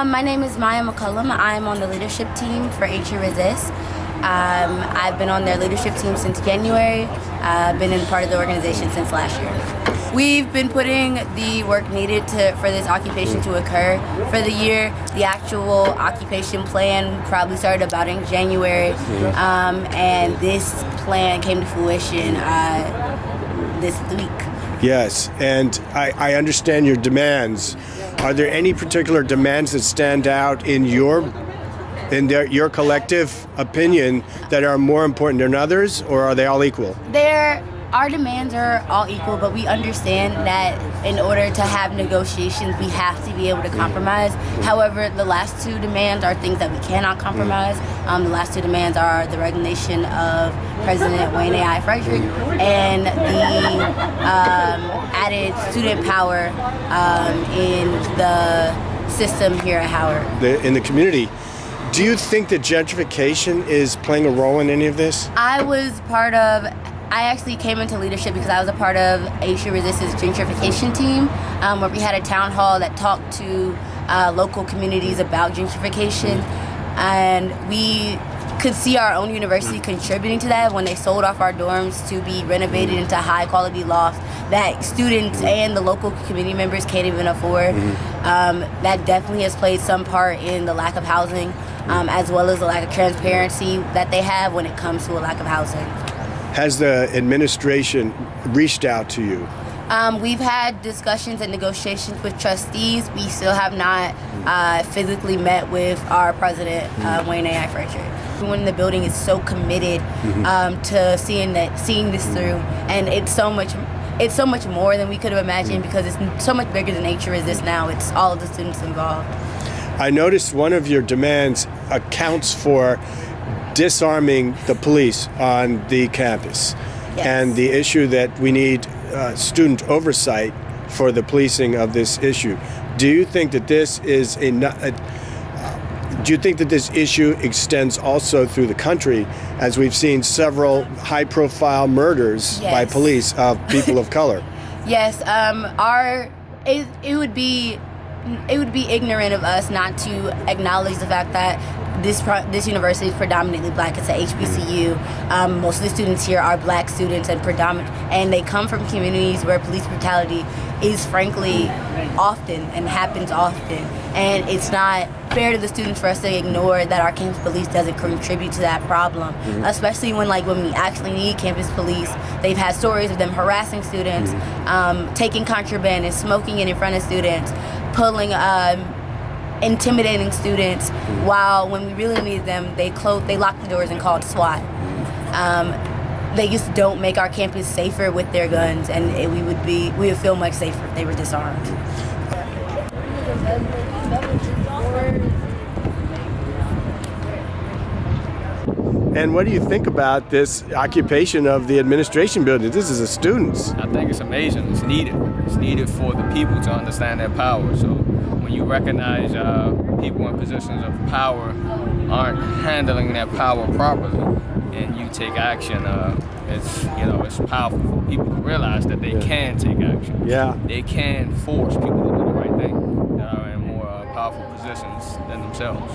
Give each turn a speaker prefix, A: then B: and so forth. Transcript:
A: My name is Maya McCullum. I'm on the leadership team for HE Resist. I've been on their leadership team since January. I've been in part of the organization since last year. We've been putting the work needed for this occupation to occur for the year. The actual occupation plan probably started about in January, and this plan came to fruition this week.
B: Yes, and I understand your demands. Are there any particular demands that stand out in your collective opinion that are more important than others, or are they all equal?
A: Our demands are all equal, but we understand that in order to have negotiations, we have to be able to compromise. However, the last two demands are things that we cannot compromise. The last two demands are the resignation of President Wayne A.I. Frederick and the added student power in the system here at Howard.
B: In the community. Do you think that gentrification is playing a role in any of this?
A: I actually came into leadership because I was a part of HE Resist's gentrification team, where we had a town hall that talked to local communities about gentrification, and we could see our own university contributing to that when they sold off our dorms to be renovated into high quality lofts that students and the local community members can't even afford. That definitely has played some part in the lack of housing, as well as the lack of transparency that they have when it comes to a lack of housing.
B: Has the administration reached out to you?
A: We've had discussions and negotiations with trustees. We still have not physically met with our president, Wayne A.I. Frederick. Everyone in the building is so committed to seeing this through, and it's so much more than we could have imagined because it's so much bigger than HE Resist now. It's all of the students involved.
B: I noticed one of your demands accounts for disarming the police on the campus.
A: Yes.
B: And the issue that we need student oversight for the policing of this issue. Do you think that this is do you think that this issue extends also through the country, as we've seen several high-profile murders by police of people of color?
A: Yes, it would be ignorant of us not to acknowledge the fact that this university is predominantly black. It's a HBCU. Most of the students here are black students and they come from communities where police brutality is frankly often and happens often. And it's not fair to the students for us to ignore that our campus police doesn't contribute to that problem, especially when we actually need campus police. They've had stories of them harassing students, taking contraband and smoking it in front of students, intimidating students, while when we really need them, they lock the doors and call it SWAT. They just don't make our campus safer with their guns, and we would feel much safer if they were disarmed.
B: And what do you think about this occupation of the administration building? This is the students.
C: I think it's amazing. It's needed. It's needed for the people to understand their power. So when you recognize people in positions of power aren't handling their power properly, and you take action, it's powerful for people to realize that they can take action.
B: Yeah.
C: They can force people to do the right thing that are in more powerful positions than themselves.